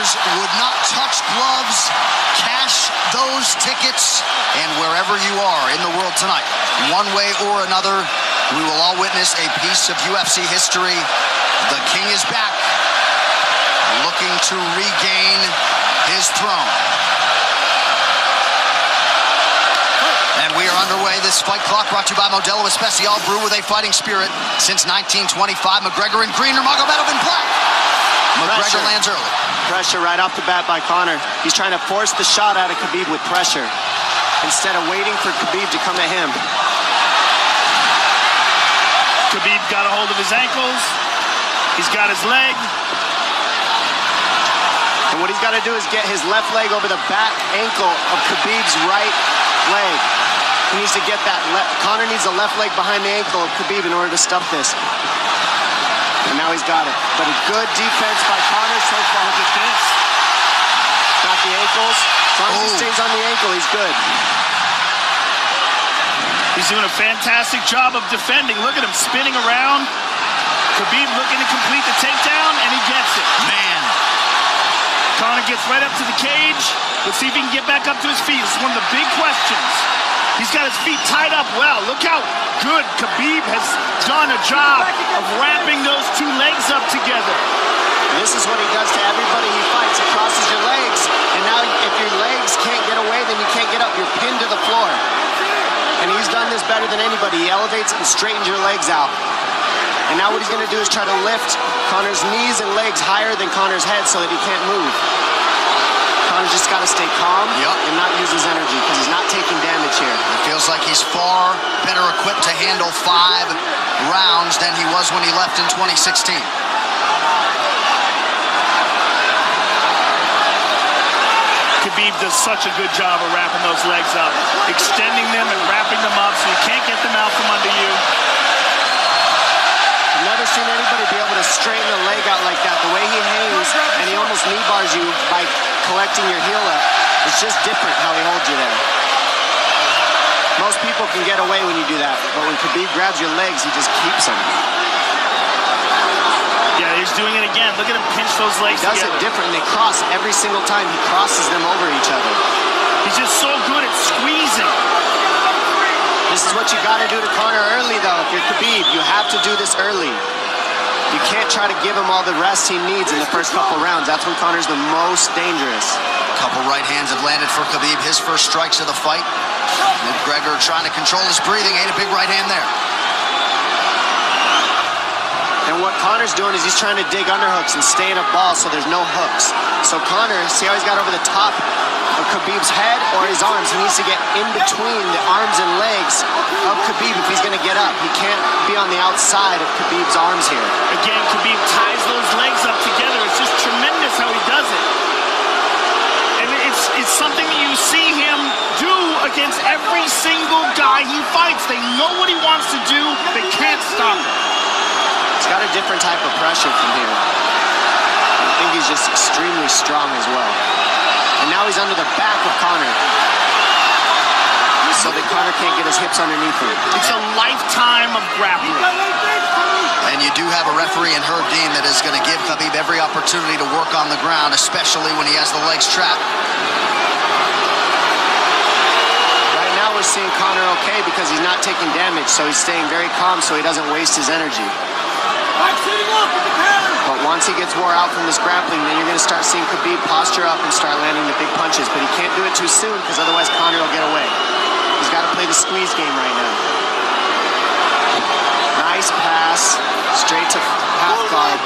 Viewers would not touch gloves, cash those tickets, and wherever you are in the world tonight, one way or another, we will all witness a piece of UFC history. The King is back, looking to regain his throne. And we are underway. This fight clock brought to you by Modelo Especial, brew with a fighting spirit since 1925. McGregor in green, Nurmagomedov in black. McGregor lands early. Pressure right off the bat by Conor. He's trying to force the shot out of Khabib with pressure instead of waiting for Khabib to come at him. Khabib got a hold of his ankles. He's got his leg. And what he's got to do is get his left leg over the back ankle of Khabib's right leg. He needs to get that Conor needs a left leg behind the ankle of Khabib in order to stop this. And now he's got it. But a good defense by Conor so far. Defense. Got the ankles. As long as he stays on the ankle, he's good. He's doing a fantastic job of defending. Look at him spinning around. Khabib looking to complete the takedown, and he gets it. Man. Conor gets right up to the cage. Let's see if he can get back up to his feet. This is one of the big questions. He's got his feet tied up well. Look how good Khabib has done a job of wrapping those two legs up together. This is what he does to everybody he fights. He crosses your legs, and now if your legs can't get away, then you can't get up. You're pinned to the floor. And he's done this better than anybody. He elevates and straightens your legs out. And now what he's going to do is try to lift Conor's knees and legs higher than Conor's head so that he can't move. Conor's just got to stay calm and not use his energy because he's not taking damage here. It feels like he's far better equipped to handle 5 rounds than he was when he left in 2016. Khabib does such a good job of wrapping those legs up, extending them and wrapping them up so you can't get them out from under you. I've never seen anybody be able to straighten a leg out like that. The way he hangs, and he almost knee bars you by collecting your heel up. It's just different how he holds you there. Most people can get away when you do that, but when Khabib grabs your legs, he just keeps them. Yeah, he's doing it again. Look at him pinch those legs together. He does it different. They cross every single time. He crosses them over each other. He's just so good at squeezing. This is what you got to do to Conor early, though. If you're Khabib, you have to do this early. You can't try to give him all the rest he needs in the first couple rounds. That's when Conor's the most dangerous. Couple right hands have landed for Khabib. His first strikes of the fight. McGregor trying to control his breathing. Ate a big right hand there. And what Conor's doing is he's trying to dig underhooks and stay in a ball so there's no hooks. So Conor, see how he's got over the top of Khabib's head or his arms? He needs to get in between the arms and legs of Khabib if he's going to get up. He can't be on the outside of Khabib's arms here. Again, Khabib ties those legs up together. It's just tremendous how he does it. And it's something that you see him do against every single guy he fights. They know what he wants to do. They can't stop him. He's got a different type of pressure from here. I think he's just extremely strong as well. And now he's under the back of Conor. So that Conor can't get his hips underneath him. It's a lifetime of grappling. And you do have a referee in Herb Dean that is going to give Khabib every opportunity to work on the ground, especially when he has the legs trapped. Right now we're seeing Conor okay because he's not taking damage, so he's staying very calm so he doesn't waste his energy. But once he gets wore out from this grappling, then you're going to start seeing Khabib posture up and start landing the big punches. But he can't do it too soon because otherwise Conor will get away. He's got to play the squeeze game right now. Nice pass, straight to half guard.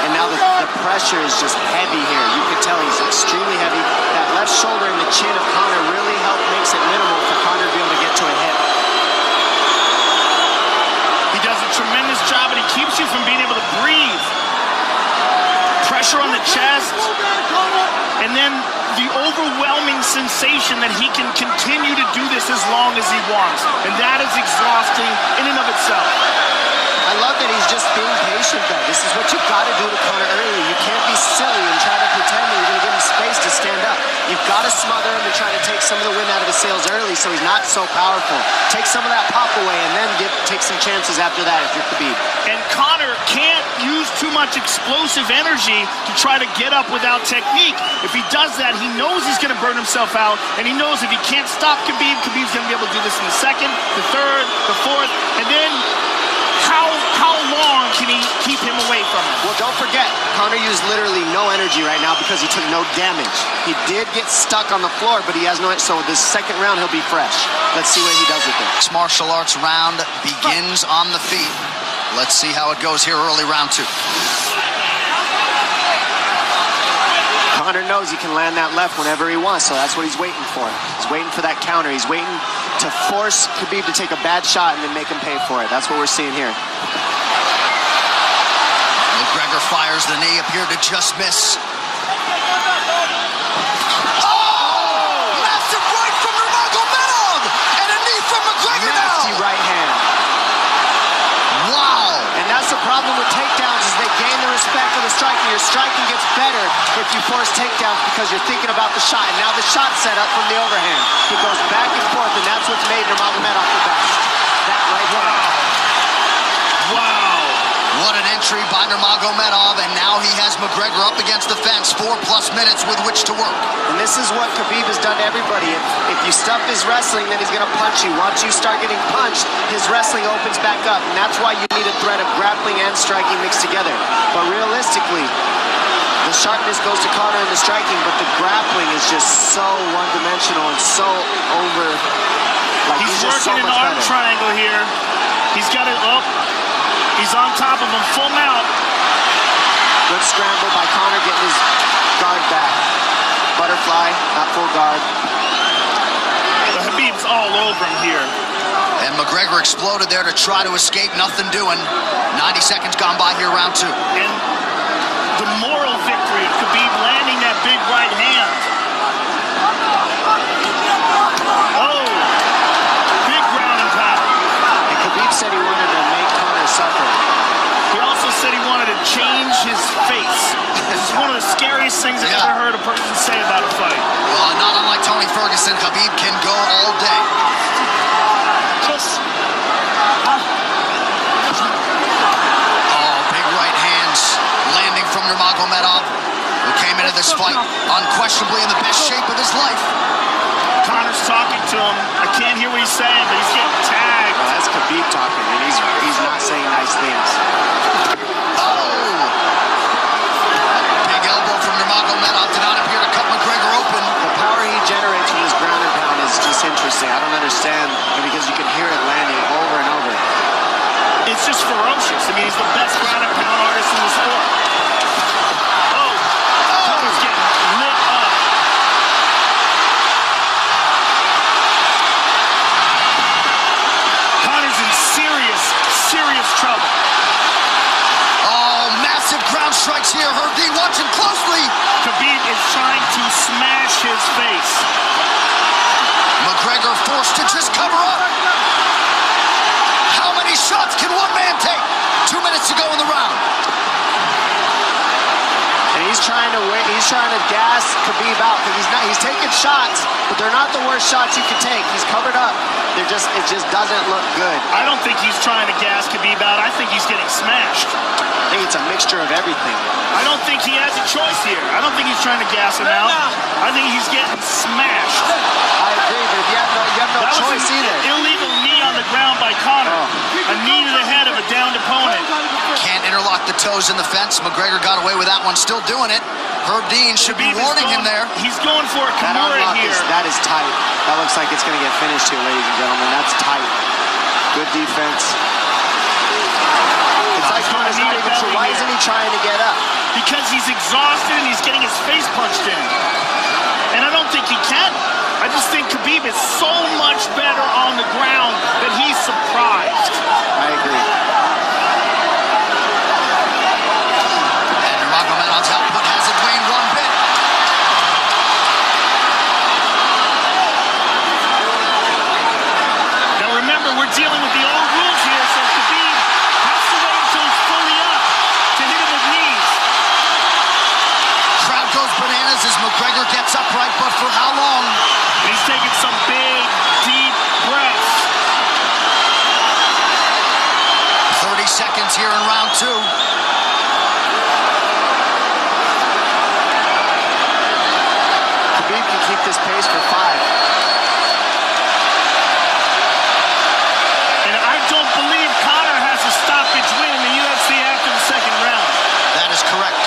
And now the pressure is just heavy here. You can tell he's extremely heavy. That left shoulder and the chin of Conor really makes it minimal for Conor to be able to get to a hit. He does a tremendous job, and he keeps you from being able to breathe. Pressure on the chest, and then the overwhelming sensation that he can continue to do this as long as he wants. And that is exhausting in and of itself. I love that he's just being patient, though. This is what you've got to do to Conor early. You can't be silly and try to pretend that you're going to give him space to stand up. You've got to smother him and try to take some of the wind out of his sails early so he's not so powerful. Take some of that pop away and then take some chances after that if you're Khabib. And Conor can't use too much explosive energy to try to get up without technique. If he does that, he knows he's going to burn himself out, and he knows if he can't stop Khabib, Khabib's going to be able to do this in the second, the third, the fourth, and then how long can he keep him away from him? Well, don't forget, Conor used literally no energy right now because he took no damage. He did get stuck on the floor, but he has no, so this second round he'll be fresh. Let's see what he does with it. This martial arts round begins on the feet. Let's see how it goes here early round 2. Conor knows he can land that left whenever he wants, so that's what he's waiting for. He's waiting for that counter. He's waiting to force Khabib to take a bad shot and then make him pay for it. That's what we're seeing here. McGregor fires the knee, appeared to just miss. Massive right from nurmagomedov! And a knee from McGregor now! Nasty right hand. Wow! And that's the problem with takedowns, is they gain the respect of the striking. Your striking gets better if you force takedowns because you're thinking about the shot. And now the shot's set up from the overhand. He goes back and forth, and that's what's made Nurmagomedov the best. That right hand. Wow! What an entry by Nurmagomedov, and now he has McGregor up against the fence, 4+ minutes with which to work. And this is what Khabib has done to everybody. If you stuff his wrestling, then he's going to punch you. Once you start getting punched, his wrestling opens back up, and that's why you need a threat of grappling and striking mixed together. But realistically, the sharpness goes to Conor in the striking, but the grappling is just so one-dimensional and so over. Like, he's just working so an much arm better. triangle here. He's got it up. He's on top of him, full mount. Good scramble by Conor, getting his guard back. Butterfly, not full guard. The Khabib's all over him here. And McGregor exploded there to try to escape, nothing doing. 90 seconds gone by here, round 2. And the moral victory of Khabib landing that big right hand. Oh, big ground and pound. And Khabib said he wanted to make Conor suffer. He also said he wanted to change his face. This is one of the scariest things I've ever heard a person say about a fight. Well, not unlike Tony Ferguson, Khabib can go all day. Oh, big right hands landing from Nurmagomedov, who came into this fight unquestionably in the best shape of his life. Conor's talking to him. I can't hear what he's saying, but he's getting tagged. Well, that's Khabib talking, and he's not saying nice things. Oh! Big elbow from Nurmagomedov did not appear to cut McGregor open. The power he generates from this ground and pound is just interesting. I don't understand, because you can hear it landing over and over. It's just ferocious. I mean, he's the best ground and pound artist in the sport. Oh, Conor's getting lit up. Conor's in serious trouble. Oh, massive ground strikes here. Geordie watching closely. Khabib is trying to smash his face. McGregor forced to just cover up. How many shots can one man take? 2 minutes to go in the round. And he's trying to gas Khabib out, because he's taking shots, but they're not the worst shots he can take. He's covered up. It just doesn't look good. I don't think he's trying to gas Khabib out. I think he's getting smashed. I think it's a mixture of everything. I don't think he has a choice here. I don't think he's trying to gas him out. I think he's getting smashed. I agree, but you have no choice either. Illegal knee on the ground by Conor. A knee to the head of a downed opponent. Can't interlock the toes in the fence. McGregor got away with that one, still doing it. Dean should be warning him there. He's going for a That Kimura unlock here. that is tight. That looks like it's going to get finished here, ladies and gentlemen. That's tight. Good defense. It's like Conor's not even sure. Why isn't he trying to get up? Because he's exhausted and he's getting his face punched in. And I don't think he can. I just think Khabib is so much better on the ground that he's surprised. I agree. And Nurmagomedov's output hasn't waned one bit. Now remember, we're dealing with the old rules here, so Khabib has to wait until he's fully up to hit him with knees. Crowd goes bananas as McGregor gets upright, but for how long? And he's taking some big, deep here in round 2. Khabib can keep this pace for 5. And I don't believe Conor has a stoppage win in the UFC after the second round. That is correct.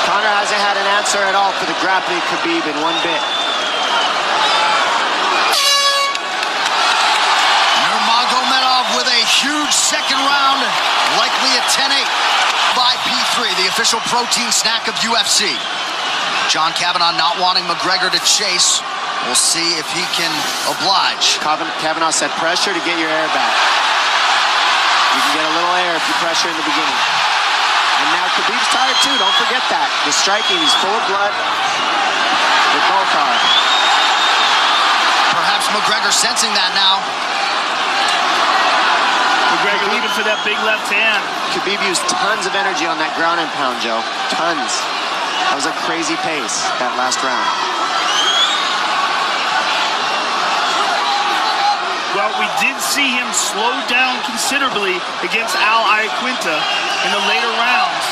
Conor hasn't had an answer at all for the grappling Khabib in one bit. Nurmagomedov with a huge second round, likely a 10-8 by P3, the official protein snack of UFC. John Kavanagh not wanting McGregor to chase. We'll see if he can oblige. Kavanagh said pressure to get your air back. You can get a little air if you pressure in the beginning. And now Khabib's tired too, don't forget that. The striking, he's full of blood. They both are. Perhaps McGregor sensing that now. McGregor looking for that big left hand. Khabib used tons of energy on that ground and pound, Joe. Tons. That was a crazy pace, that last round. Well, we did see him slow down considerably against Al Iaquinta in the later rounds.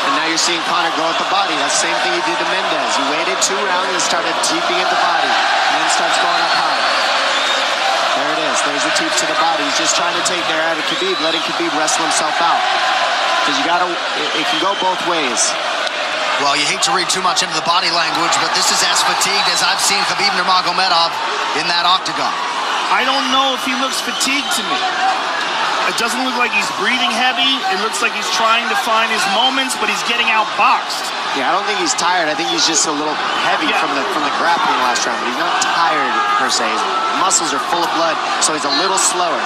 And now you're seeing Conor go at the body. That's the same thing he did to Mendez. He waited 2 rounds and started teeping at the body. And then starts going up high. There it is. There's the teep to the body. He's just trying to take their out of Khabib, letting Khabib wrestle himself out. Because you gotta, it can go both ways. Well, you hate to read too much into the body language, but this is as fatigued as I've seen Khabib Nurmagomedov in that octagon. I don't know if he looks fatigued to me. It doesn't look like he's breathing heavy. It looks like he's trying to find his moments, but he's getting outboxed. Yeah, I don't think he's tired. I think he's just a little heavy from the grappling last round. But he's not tired per se. His muscles are full of blood, so he's a little slower.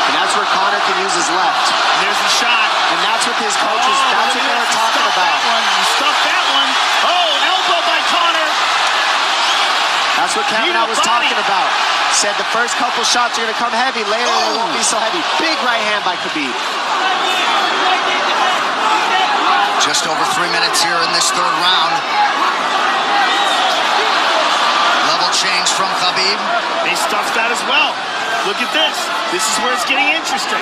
And that's where Conor can use his left. There's the shot. And that's what his coaches, that's what they were talking about. He stuffed that one. Oh, elbow by Conor. That's what Kavanagh was talking about. Said the first couple shots are going to come heavy. Later, they won't be so heavy. Big right hand by Khabib. Just over 3 minutes here in this third round. Level change from Khabib. They stuffed that as well. Look at this. This is where it's getting interesting.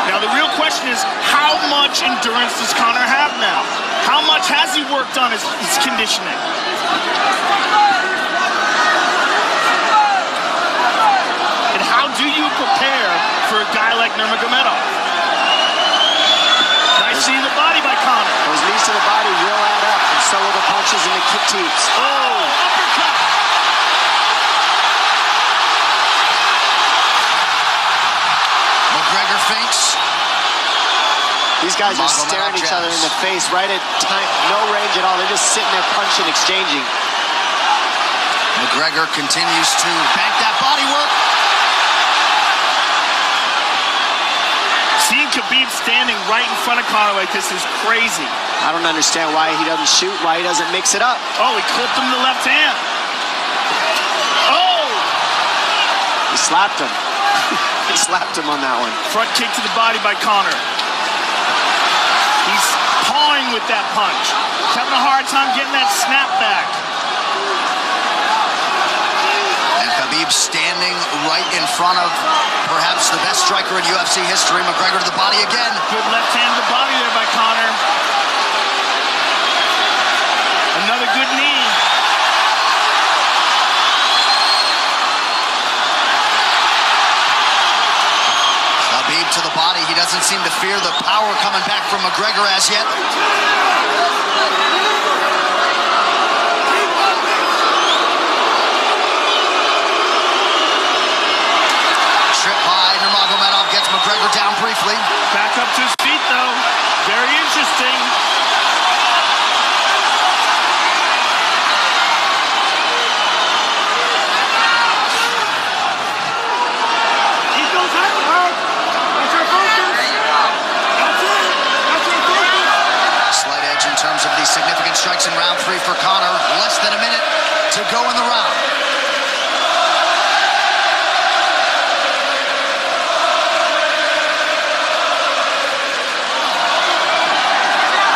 Now, the real question is, how much endurance does Conor have now? How much has he worked on his conditioning? And how do you prepare for a guy like Nurmagomedov? Nice seeing the body by Conor. Those knees to the body will add up, and so will the punches and the kick teeps. Oh, uppercut. McGregor feints. These guys are staring each other in the face right at time, no range at all. They're just sitting there punching, exchanging. McGregor continues to bank that body work. Seeing Khabib standing right in front of Conor like this is crazy. I don't understand why he doesn't shoot, why he doesn't mix it up. Oh, he clipped him to the left hand. Oh! He slapped him. He slapped him on that one. Front kick to the body by Conor. He's pawing with that punch. He's having a hard time getting that snap back. And Khabib standing right in front of perhaps the best striker in UFC history. McGregor to the body again. Good left hand to the body there by Conor. Another good knee. Khabib to the body. He doesn't seem to fear the power coming back from McGregor as yet. Trip high. Nurmagomedov gets McGregor down briefly. Back up to his feet, though. Very interesting. Slight edge in terms of the significant strikes in round 3 for Conor. Less than a minute to go in the round.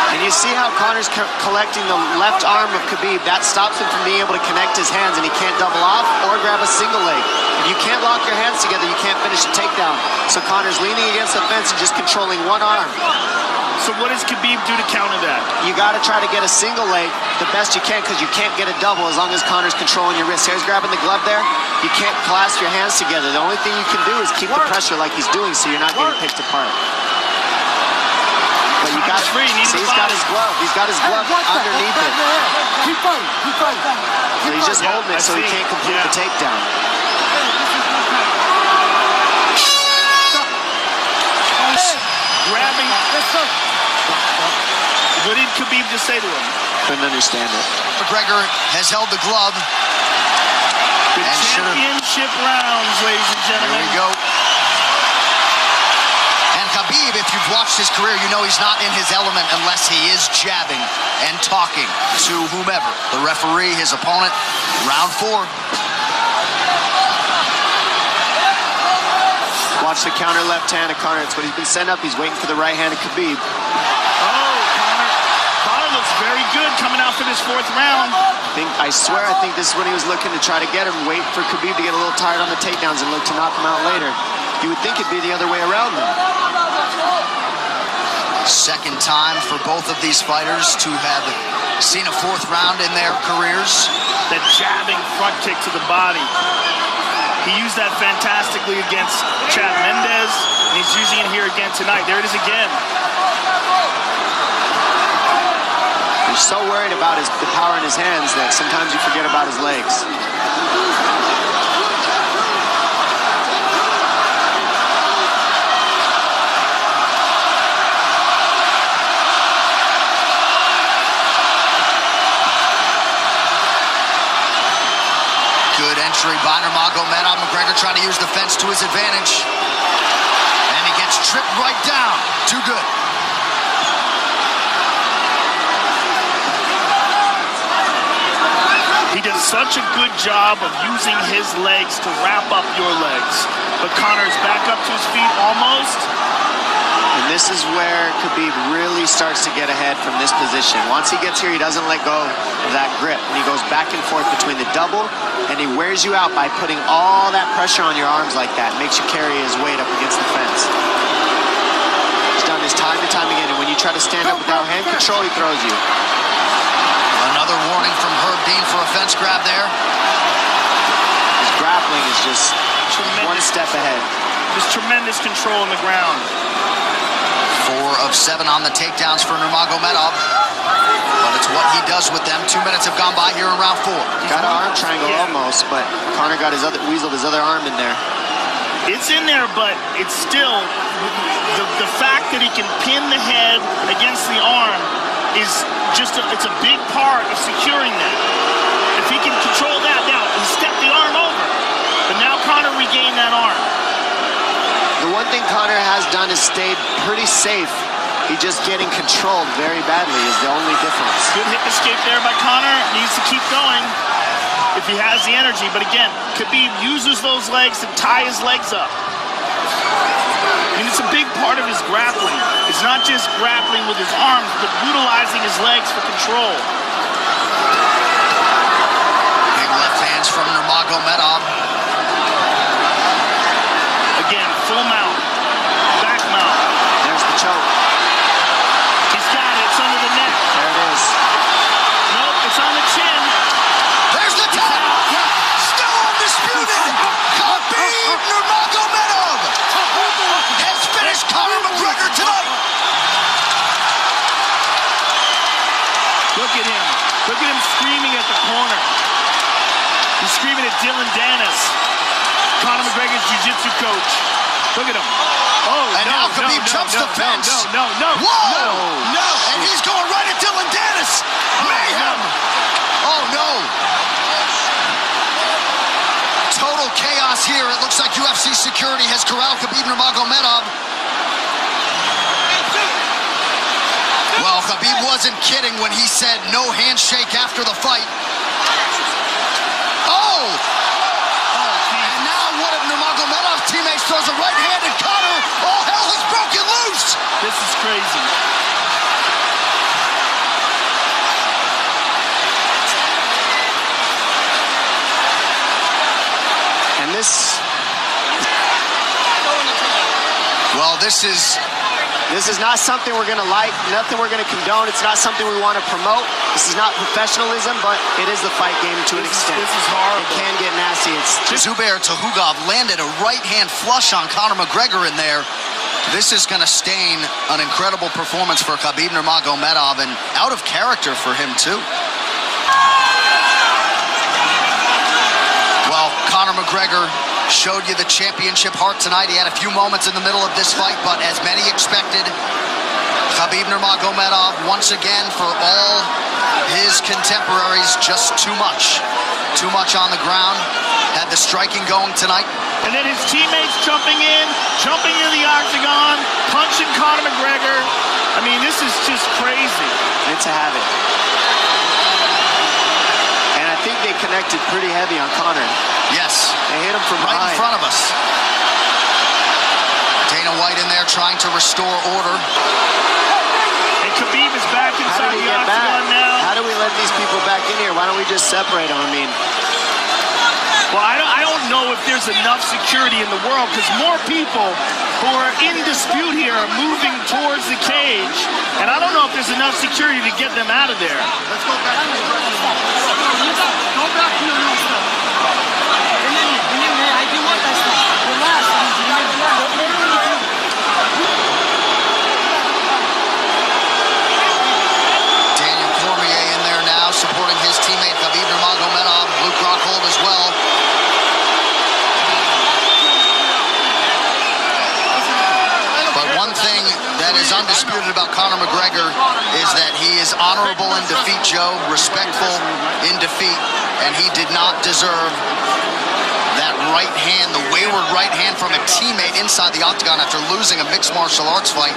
And you you see how Conor's collecting the left arm of Khabib? That stops him from being able to connect his hands, and he can't double off or grab a single leg. If you can't lock your hands together, you can't finish a takedown. So Conor's leaning against the fence and just controlling one arm. So what does Khabib do to counter that? You got to try to get a single leg the best you can, because you can't get a double as long as Conor's controlling your wrist. Here's grabbing the glove there. You can't clasp your hands together. The only thing you can do is keep the pressure like he's doing, so you're not getting picked apart. But you got free. See, he's got his glove. He's got his glove underneath it. Keep fighting. Keep fighting. So he's just holding it so he can't complete the takedown. Grabbing. What did Khabib just say to him? Couldn't understand it. McGregor has held the glove. The championship rounds, ladies and gentlemen. Here we go. And Khabib, if you've watched his career, you know he's not in his element unless he is jabbing and talking to whomever. The referee, his opponent, round 4. Watch the counter left hand of Conor. It's what he's been setting up. He's waiting for the right hand of Khabib. Conor looks very good coming out for this 4th round. I swear this is when he was looking to try to get him, wait for Khabib to get a little tired on the takedowns and look to knock him out later. You would think it'd be the other way around, though. Second time for both of these fighters to have seen a 4th round in their careers. That jabbing front kick to the body. He used that fantastically against Chad Mendes, and he's using it here again tonight. There it is again. He's so worried about the power in his hands that sometimes you forget about his legs. Good entry by Nurmagomedov. McGregor trying to use the fence to his advantage. And he gets tripped right down. Too good. He does such a good job of using his legs to wrap up your legs. But Conor's back up to his feet almost. And this is where Khabib really starts to get ahead from this position. Once he gets here, he doesn't let go of that grip. And he goes back and forth between the double, and he wears you out by putting all that pressure on your arms like that. Makes you carry his weight up against the fence. He's done this time and time again, and when you try to stand up without hand control, he throws you. Another warning from Herb Dean for a fence grab there. His grappling is just one step ahead. Just tremendous control on the ground. 4 of 7 on the takedowns for Nurmagomedov. But it's what he does with them. 2 minutes have gone by here in round 4. Got an arm triangle almost, but Conor got weaseled his other arm in there. It's in there, but it's still the fact that he can pin the head against the arm is just it's a big part of securing that. If he can control that, now he stepped the arm over, but now Conor regained that arm. The one thing Conor has done is stayed pretty safe. He's just getting controlled very badly is the only difference. Good hip escape there by Conor. Needs to keep going if he has the energy. But again, Khabib uses those legs to tie his legs up. And it's a big part of his grappling. It's not just grappling with his arms, but utilizing his legs for control. Big left hands from Nurmagomedov. Again, full mount, back mount. There's the choke. He's got it. It's under the neck. There it is. Nope, it's on the chin. There's the tap. Still undisputed. Khabib Nurmagomedov has finished Conor McGregor tonight. Look at him. Look at him screaming at the corner. He's screaming at Dylan Dennis, Conor McGregor's jiu-jitsu coach. Look at him. Oh, and now Khabib jumps the fence. No. Whoa! No! And he's going right at Dylan Dennis. Mayhem! Oh, no. Total chaos here. It looks like UFC security has corralled Khabib Nurmagomedov. Well, Khabib wasn't kidding when he said no handshake after the fight. Oh! And now one of Nurmagomedov's teammates throws a right hand at Conor. All hell has broken loose. This is crazy. Well, this is not something we're going to like, nothing we're going to condone. It's not something we want to promote. This is not professionalism, but it is the fight game to an extent. This is horrible. It can get nasty. Zubair Tukhugov landed a right-hand flush on Conor McGregor in there. This is going to stain an incredible performance for Khabib Nurmagomedov, and out of character for him, too. Well, Conor McGregor showed you the championship heart tonight. He had a few moments in the middle of this fight, but as many expected, Khabib Nurmagomedov, once again, for all his contemporaries, just too much. Too much on the ground. Had the striking going tonight. And then his teammates jumping into the octagon, punching Conor McGregor. I mean, this is just crazy. It's a habit. And I think they connected pretty heavy on Conor. Yes. They hit him from right behind. in front of us. Dana White in there trying to restore order. And Khabib is back inside the octagon now. How do we let these people back in here? Why don't we just separate them? I mean, well, I don't know if there's enough security in the world, because more people who are in dispute here are moving towards the cage, and I don't know if there's enough security to get them out of there. Let's go back. Go back to your room, sir. Daniel Cormier in there now, supporting his teammate Khabib Nurmagomedov. Luke Rockhold as well. But one thing that is undisputed about Conor McGregor is that he is honorable in defeat, Joe, respectful in defeat, and he did not deserve that right hand, the wayward right hand from a teammate inside the octagon after losing a mixed martial arts fight.